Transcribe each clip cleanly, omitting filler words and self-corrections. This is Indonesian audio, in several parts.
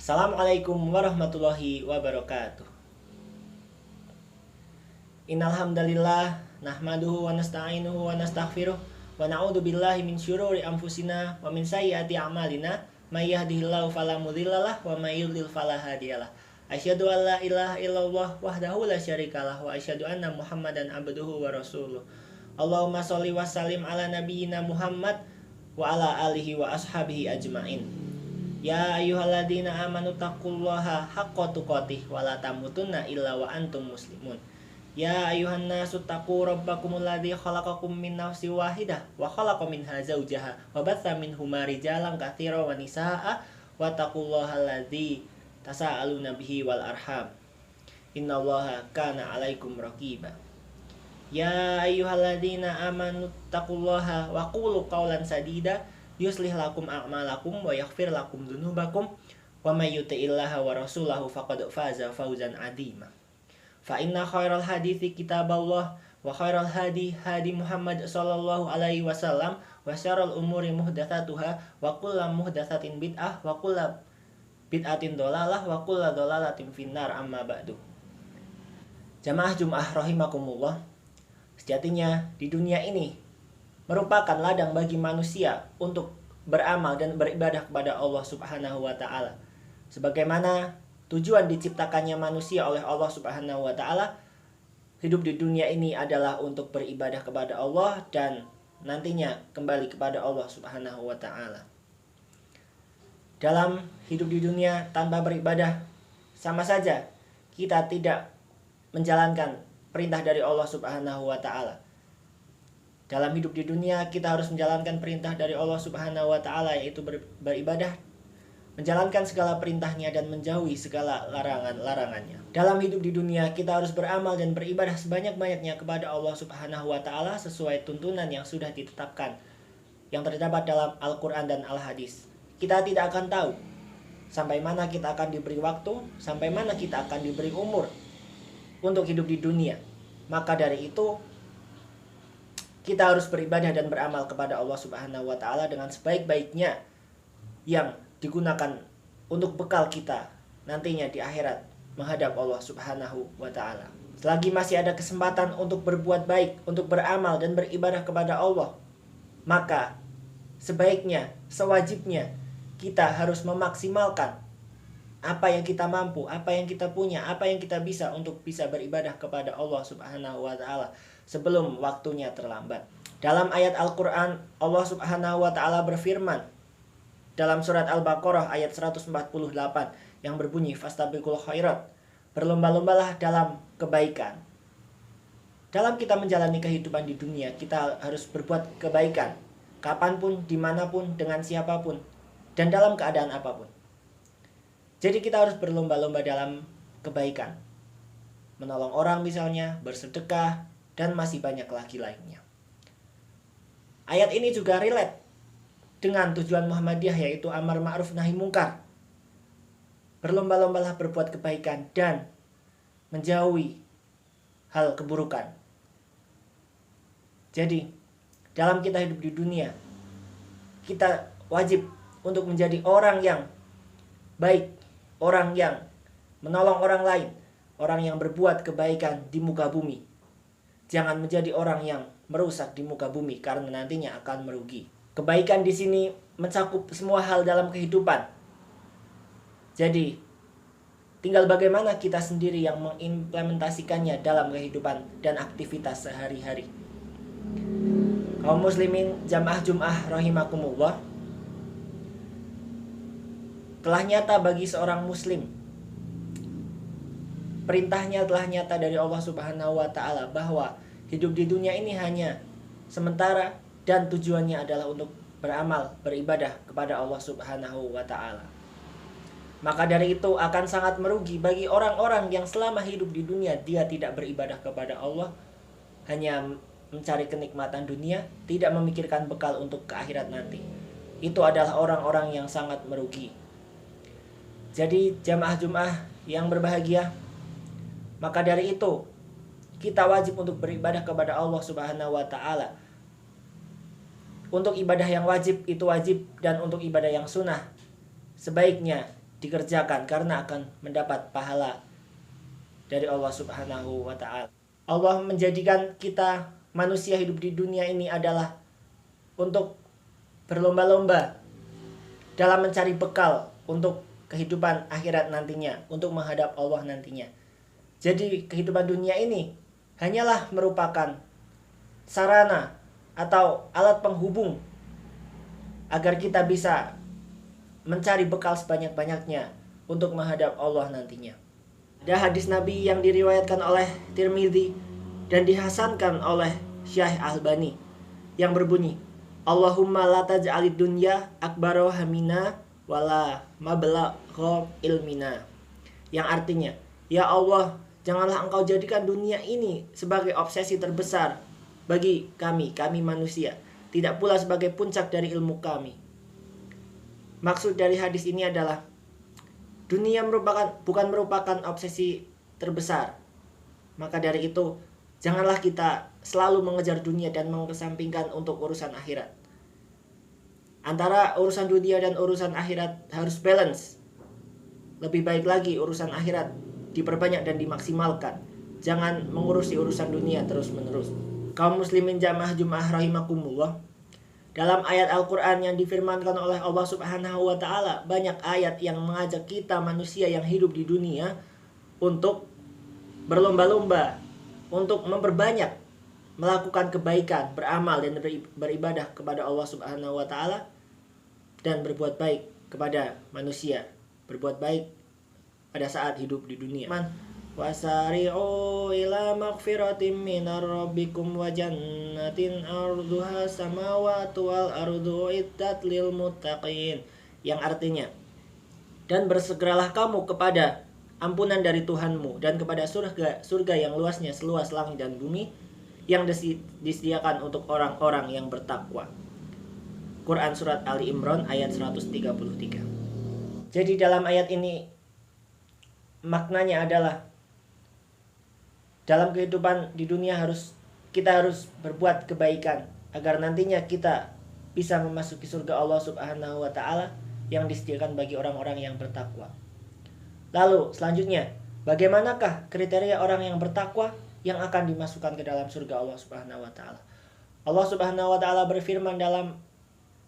Assalamualaikum warahmatullahi wabarakatuh. Innal hamdalillah nahmaduhu wa nasta'inuhu wa nastaghfiruh wa na'udzu billahi min syururi anfusina wa min sayyiati a'malina may yahdihillahu fala mudhillalah wa may yudhlil fala hadiyalah. Asyhadu an la ilaha illallah wahdahu la syarikalah wa asyhadu anna Muhammadan abduhu wa rasuluh. Allahumma sholli wa sallim ala nabiyyina Muhammad wa ala alihi wa ashabihi ajmain. Ya ayyuhalladzina amanu taqullaha haqqa tuqatih wa la tamutunna illa wa antum muslimun. Ya ayyuhan nasu taqu rabbakumul ladzi khalaqakum min nafsin wahidah wa khalaqa minha zawjaha wa batsa minhuma rijalan katsiran wa nisaa'a wa taqullaha alladzi tasaaluna bihi wal arham. Innallaha kana 'alaikum raqiba. Ya ayyuhalladzina amanu taqullaha wa qulu qawlan sadida yuslih lakum a'malakum wa yaghfir lakum dzunubakum wa may yuti'illaha wa rasulahu faqad faza fawzan 'azima. Fa inna khairal hadithi kitaballah wa khairal hadi hadi Muhammad sallallahu alaihi wasallam wa syarrul umuri muhdatsatuha wa kullu muhdatsatin bid'ah wa kullu bid'atin dhalalah wa kullu dhalalatin finnar amma ba'du. Jamaah Jumat rahimakumullah. Sejatinya di dunia ini merupakan ladang bagi manusia untuk beramal dan beribadah kepada Allah Subhanahu wa taala. Sebagaimana tujuan diciptakannya manusia oleh Allah Subhanahu wa taala, hidup di dunia ini adalah untuk beribadah kepada Allah dan nantinya kembali kepada Allah Subhanahu wa taala. Dalam hidup di dunia tanpa beribadah, sama saja kita tidak menjalankan perintah dari Allah Subhanahu wa taala. Dalam hidup di dunia kita harus menjalankan perintah dari Allah Subhanahu wa taala, yaitu beribadah, menjalankan segala perintahnya dan menjauhi segala larangannya. Dalam hidup di dunia kita harus beramal dan beribadah sebanyak-banyaknya kepada Allah Subhanahu wa taala sesuai tuntunan yang sudah ditetapkan yang terdapat dalam Al-Qur'an dan Al-Hadis. Kita tidak akan tahu sampai mana kita akan diberi waktu, sampai mana kita akan diberi umur untuk hidup di dunia. Maka dari itu kita harus beribadah dan beramal kepada Allah Subhanahu wa taala dengan sebaik-baiknya yang digunakan untuk bekal kita nantinya di akhirat menghadap Allah Subhanahu wa taala. Selagi masih ada kesempatan untuk berbuat baik, untuk beramal dan beribadah kepada Allah, maka sebaiknya, sewajibnya kita harus memaksimalkan apa yang kita mampu, apa yang kita punya, apa yang kita bisa untuk bisa beribadah kepada Allah Subhanahu wa taala sebelum waktunya terlambat. Dalam ayat Al-Qur'an, Allah Subhanahu wa taala berfirman dalam surat Al-Baqarah ayat 148 yang berbunyi fastabiqul khairat, berlomba-lombalah dalam kebaikan. Dalam kita menjalani kehidupan di dunia, kita harus berbuat kebaikan kapanpun, dimanapun, dengan siapapun, dan dalam keadaan apapun. Jadi kita harus berlomba-lomba dalam kebaikan, menolong orang misalnya, bersedekah, dan masih banyak lagi lainnya. Ayat ini juga relate dengan tujuan Muhammadiyah, yaitu amar ma'ruf nahi mungkar. Berlomba-lombalah berbuat kebaikan dan menjauhi hal keburukan. Jadi dalam kita hidup di dunia, kita wajib untuk menjadi orang yang baik, orang yang menolong orang lain, orang yang berbuat kebaikan di muka bumi. Jangan menjadi orang yang merusak di muka bumi karena nantinya akan merugi. Kebaikan di sini mencakup semua hal dalam kehidupan. Jadi, tinggal bagaimana kita sendiri yang mengimplementasikannya dalam kehidupan dan aktivitas sehari-hari. Kaum muslimin jamaah Jum'ah rahimakumullah, telah nyata bagi seorang muslim, perintahnya telah nyata dari Allah Subhanahu wa taala bahwa hidup di dunia ini hanya sementara dan tujuannya adalah untuk beramal, beribadah kepada Allah Subhanahu wa taala. Maka dari itu akan sangat merugi bagi orang-orang yang selama hidup di dunia dia tidak beribadah kepada Allah, hanya mencari kenikmatan dunia, tidak memikirkan bekal untuk ke akhirat nanti. Itu adalah orang-orang yang sangat merugi. Jadi jamaah Jum'ah yang berbahagia, maka dari itu kita wajib untuk beribadah kepada Allah Subhanahu wa taala. Untuk ibadah yang wajib itu wajib, dan untuk ibadah yang sunnah sebaiknya dikerjakan karena akan mendapat pahala dari Allah Subhanahu wa ta'ala. Allah menjadikan kita manusia hidup di dunia ini adalah untuk berlomba-lomba dalam mencari bekal untuk kehidupan akhirat nantinya, untuk menghadap Allah nantinya. Jadi kehidupan dunia ini hanyalah merupakan sarana atau alat penghubung agar kita bisa mencari bekal sebanyak-banyaknya untuk menghadap Allah nantinya. Ada hadis Nabi yang diriwayatkan oleh Tirmidzi dan dihasankan oleh Syekh Albani yang berbunyi, Allahumma la taj'alid dunya akbaro hamina wala mablagha ilmina. Yang artinya, ya Allah, janganlah engkau jadikan dunia ini sebagai obsesi terbesar bagi kami manusia, tidak pula sebagai puncak dari ilmu kami. Maksud dari hadis ini adalah dunia bukan merupakan obsesi terbesar. Maka dari itu, janganlah kita selalu mengejar dunia dan mengesampingkan untuk urusan akhirat. Antara urusan dunia dan urusan akhirat harus balance. Lebih baik lagi urusan akhirat diperbanyak dan dimaksimalkan. Jangan mengurusi urusan dunia terus-menerus. Kaum muslimin jamaah Jumat rahimakumullah. Dalam ayat Al-Quran yang difirmankan oleh Allah Subhanahu wa ta'ala, banyak ayat yang mengajak kita manusia yang hidup di dunia untuk berlomba-lomba, untuk memperbanyak melakukan kebaikan, beramal dan beribadah kepada Allah Subhanahu wa ta'ala, dan berbuat baik kepada manusia, berbuat baik pada saat hidup di dunia. Wasari'u ila maghfiratin minar rabbikum wa jannatin arduha samawati wal ardu iddat lil muttaqin. Yang artinya, dan bersegeralah kamu kepada ampunan dari Tuhanmu dan kepada surga yang luasnya seluas langit dan bumi, yang disediakan untuk orang-orang yang bertakwa. Quran Surat Ali Imran ayat 133. Jadi dalam ayat ini maknanya adalah dalam kehidupan di dunia kita harus berbuat kebaikan agar nantinya kita bisa memasuki surga Allah Subhanahu wa ta'ala yang disediakan bagi orang-orang yang bertakwa. Lalu selanjutnya, bagaimanakah kriteria orang yang bertakwa yang akan dimasukkan ke dalam surga Allah Subhanahu wa ta'ala? Allah Subhanahu wa ta'ala berfirman dalam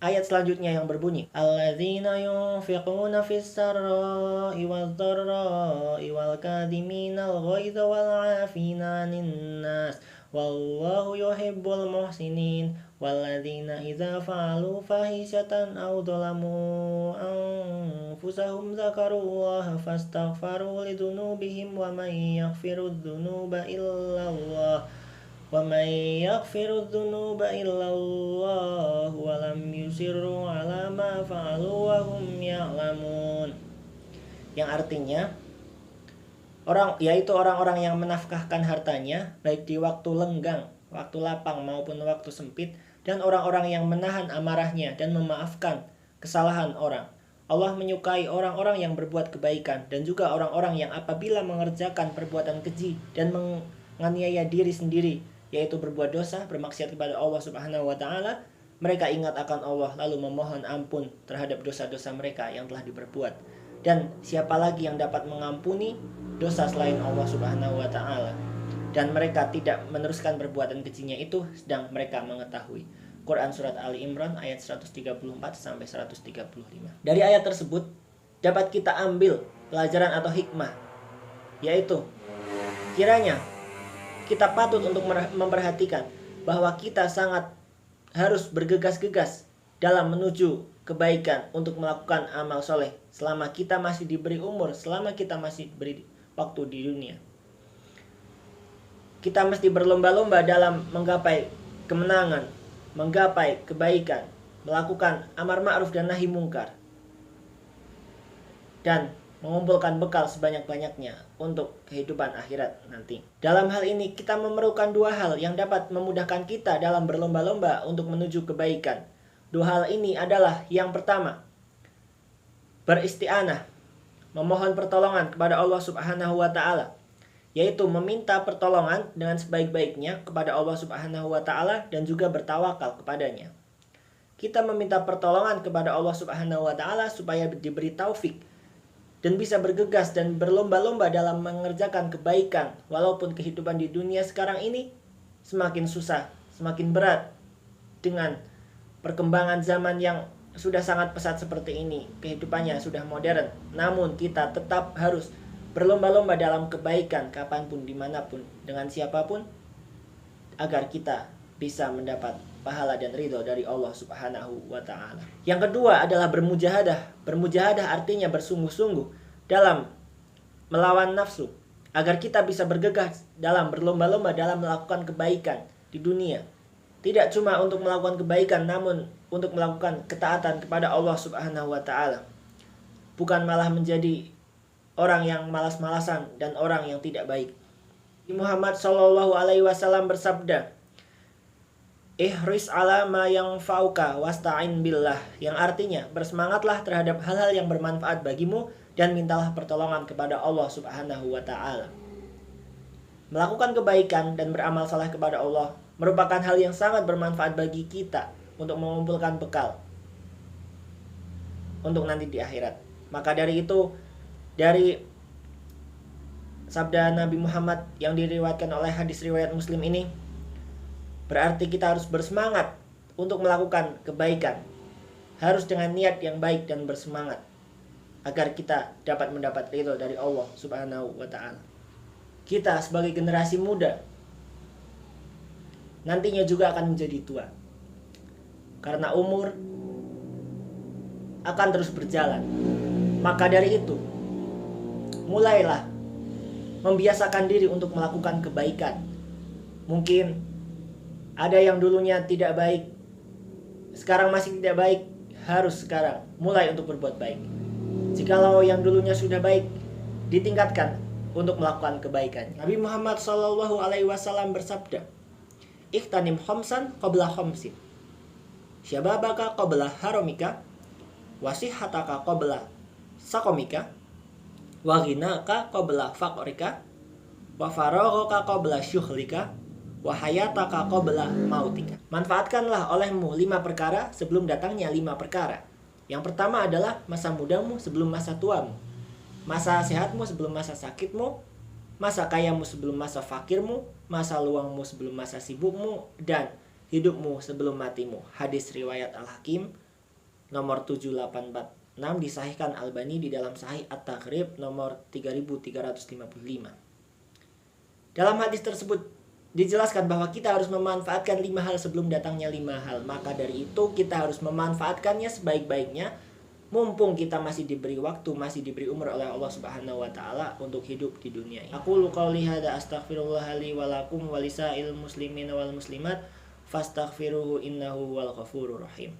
ayat selanjutnya yang berbunyi, alladzina yunfiquna fis sarra'i wad dharra'i wal kadhiminal ghaidha wal 'afina 'anil nas wallahu yuhibbul muhsinin walladzina idza fa'alu fahishatan aw dhalamu anfusahum dzakarullaha fastaghfaru lidunubihim wa may yaghfirudz dzunuba illallah wa may yaghfirudz dzunuba illallah wa lam yusirru 'ala ma fa'alu wa hum ya'lamun. Yang artinya orang-orang yang menafkahkan hartanya baik di waktu lenggang, waktu lapang maupun waktu sempit, dan orang-orang yang menahan amarahnya dan memaafkan kesalahan orang. Allah menyukai orang-orang yang berbuat kebaikan dan juga orang-orang yang apabila mengerjakan perbuatan keji dan menganiaya diri sendiri, yaitu berbuat dosa, bermaksiat kepada Allah Subhanahu wa ta'ala, mereka ingat akan Allah lalu memohon ampun terhadap dosa-dosa mereka yang telah diperbuat. Dan siapa lagi yang dapat mengampuni dosa selain Allah Subhanahu wa ta'ala? Dan mereka tidak meneruskan perbuatan kejinya itu sedang mereka mengetahui. Quran Surat Ali Imran ayat 134 sampai 135. Dari ayat tersebut dapat kita ambil pelajaran atau hikmah, yaitu kiranya kita patut untuk memperhatikan bahwa kita sangat harus bergegas-gegas dalam menuju kebaikan untuk melakukan amal soleh selama kita masih diberi umur, selama kita masih diberi waktu di dunia. Kita mesti berlomba-lomba dalam menggapai kemenangan, menggapai kebaikan, melakukan amar ma'ruf dan nahi mungkar, dan mengumpulkan bekal sebanyak-banyaknya untuk kehidupan akhirat nanti. Dalam hal ini kita memerlukan dua hal yang dapat memudahkan kita dalam berlomba-lomba untuk menuju kebaikan. Dua hal ini adalah yang pertama, beristi'anah, memohon pertolongan kepada Allah Subhanahu wa ta'ala, yaitu meminta pertolongan dengan sebaik-baiknya kepada Allah Subhanahu wa ta'ala dan juga bertawakal kepadanya. Kita meminta pertolongan kepada Allah Subhanahu wa ta'ala supaya diberi taufik dan bisa bergegas dan berlomba-lomba dalam mengerjakan kebaikan, walaupun kehidupan di dunia sekarang ini semakin susah, semakin berat dengan perkembangan zaman yang sudah sangat pesat seperti ini. Kehidupannya sudah modern, namun kita tetap harus berlomba-lomba dalam kebaikan kapanpun, dimanapun, dengan siapapun, agar kita bisa mendapat pahala dan ridho dari Allah Subhanahu wa ta'ala. Yang kedua adalah bermujahadah. Bermujahadah artinya bersungguh-sungguh dalam melawan nafsu, agar kita bisa bergegas dalam berlomba-lomba dalam melakukan kebaikan di dunia. Tidak cuma untuk melakukan kebaikan, namun untuk melakukan ketaatan kepada Allah Subhanahu wa ta'ala. Bukan malah menjadi orang yang malas-malasan dan orang yang tidak baik. Muhammad Shallallahu Alaihi Wasallam bersabda, ihris ala ma yang fauka wasta'in billah, yang artinya bersemangatlah terhadap hal-hal yang bermanfaat bagimu dan mintalah pertolongan kepada Allah Subhanahu wa ta'ala. Melakukan kebaikan dan beramal saleh kepada Allah merupakan hal yang sangat bermanfaat bagi kita untuk mengumpulkan bekal untuk nanti di akhirat. Maka dari itu, dari sabda Nabi Muhammad yang diriwayatkan oleh hadis riwayat Muslim ini, berarti kita harus bersemangat untuk melakukan kebaikan. Harus dengan niat yang baik dan bersemangat, agar kita dapat mendapat ridho dari Allah Subhanahu wa ta'ala. Kita sebagai generasi muda nantinya juga akan menjadi tua, karena umur akan terus berjalan. Maka dari itu, mulailah membiasakan diri untuk melakukan kebaikan. Mungkin ada yang dulunya tidak baik, sekarang masih tidak baik, harus sekarang mulai untuk berbuat baik. Jikalau yang dulunya sudah baik, ditingkatkan untuk melakukan kebaikan. Nabi Muhammad Shallallahu Alaihi Wasallam bersabda, ikhtanim khamsan qabla khamsin, syababaka qabla haramika, wasihataka qabla sakomika, wa ghinaka qabla faqrika, wa faraghaka qabla syughlika, wa hayataka qabla mautika. Manfaatkanlah olehmu 5 perkara sebelum datangnya 5 perkara. Yang pertama adalah masa mudamu sebelum masa tuamu, masa sehatmu sebelum masa sakitmu, masa kayamu sebelum masa fakirmu, masa luangmu sebelum masa sibukmu, dan hidupmu sebelum matimu. Hadis riwayat Al-Hakim nomor 7846, disahihkan Albani di dalam Sahih At-Taqrib nomor 3355. Dalam hadis tersebut dijelaskan bahwa kita harus memanfaatkan 5 hal sebelum datangnya 5 hal. Maka dari itu kita harus memanfaatkannya sebaik-baiknya, mumpung kita masih diberi waktu, masih diberi umur oleh Allah Subhanahu wa ta'ala untuk hidup di dunia ini. Aqulu qouli hadza astaghfirullah li wa lakum wa lisa'il muslimin wal muslimat fastaghfiruhu innahu wal ghafurur rahim.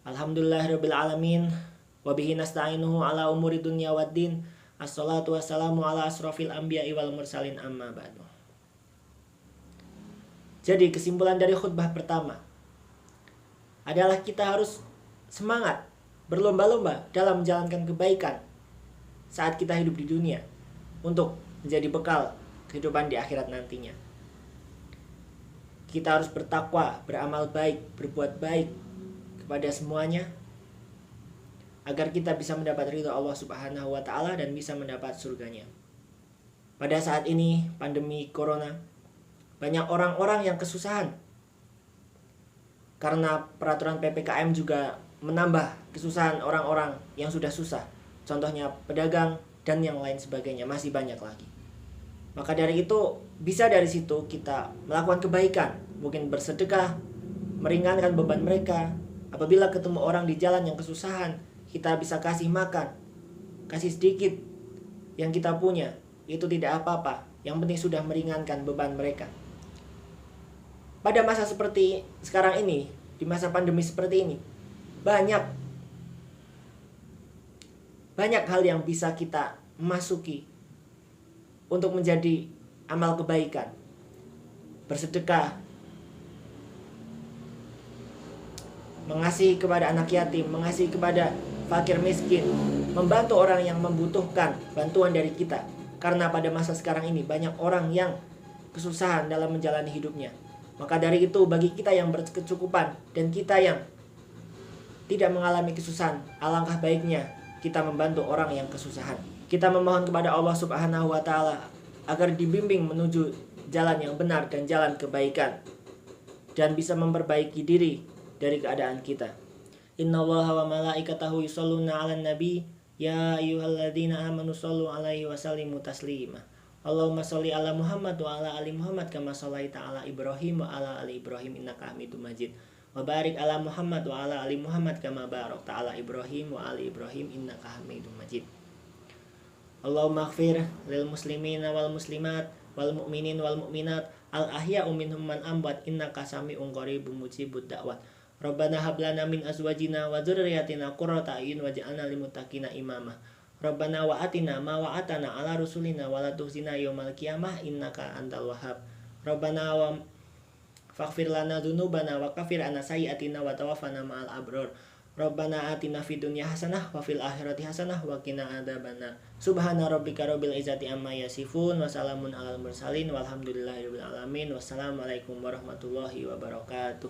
Alhamdulillahirabbil alamin wa bihi nasta'inuhu ala umuri dunya waddin. Assalatu wassalamu ala asrofil anbiya'i wal mursalin, amma ba'du. Jadi kesimpulan dari khutbah pertama adalah kita harus semangat berlomba-lomba dalam menjalankan kebaikan saat kita hidup di dunia, untuk menjadi bekal kehidupan di akhirat nantinya. Kita harus bertakwa, beramal baik, berbuat baik kepada semuanya, agar kita bisa mendapat ridha Allah Subhanahu wa ta'ala dan bisa mendapat surganya. Pada saat ini pandemi corona, banyak orang-orang yang kesusahan karena peraturan PPKM juga menambah kesusahan orang-orang yang sudah susah. Contohnya pedagang dan yang lain sebagainya, masih banyak lagi. Maka dari itu, bisa dari situ kita melakukan kebaikan, mungkin bersedekah, meringankan beban mereka. Apabila ketemu orang di jalan yang kesusahan, kita bisa kasih makan, kasih sedikit yang kita punya, itu tidak apa-apa. Yang penting sudah meringankan beban mereka. Pada masa seperti sekarang ini, di masa pandemi seperti ini, banyak hal yang bisa kita masuki untuk menjadi amal kebaikan. Bersedekah, mengasihi kepada anak yatim, mengasihi kepada fakir miskin, membantu orang yang membutuhkan bantuan dari kita. Karena pada masa sekarang ini banyak orang yang kesusahan dalam menjalani hidupnya. Maka dari itu, bagi kita yang berkecukupan dan kita yang tidak mengalami kesusahan. Alangkah baiknya kita membantu orang yang kesusahan. Kita memohon kepada Allah Subhanahu wa Ta'ala agar dibimbing menuju jalan yang benar dan jalan kebaikan, dan bisa memperbaiki diri dari keadaan kita. Innallaha wa malaikatahu yusholluna 'alan nabi ya ayyuhalladzina amanu shollu 'alaihi wa sallimu taslima. Allahumma sholli ala Muhammad wa ala ali Muhammad kama shallaita ala Ibrahim wa ala ali Ibrahim innaka Hamidum Majid. Wa barik ala Muhammad wa ala ali Muhammad kama barakta ala Ibrahim wa ali Ibrahim innaka Hamidum Majid. Allahumma ighfir lil muslimina wal muslimat wal mu'minin wal mu'minat al ahya'u minhum man amwat innaka sami'un qaribun mujibud da'wat. Rabbana hab lana min azwajina wa dzurriyyatina qurrata a'yun waj'alna lil muttaqina imama. Rabbana wa atina ma wa'atana ala rusulina wa la tukhzina yaumal qiyamah innaka antal wahhab. Rabbana wa faghfir lana dzunubana wa kaffir 'anna sayyi'atina wa tawaffana ma'al abrar. Rabbana atina fid dunya hasanah wa fil akhirati hasanah wa qina adzabannar. Subhana rabbika rabbil izzati amma yasifun wa salamun alal mursalin walhamdulillahirabbil alamin. Wassalamualaikum warahmatullahi wabarakatuh.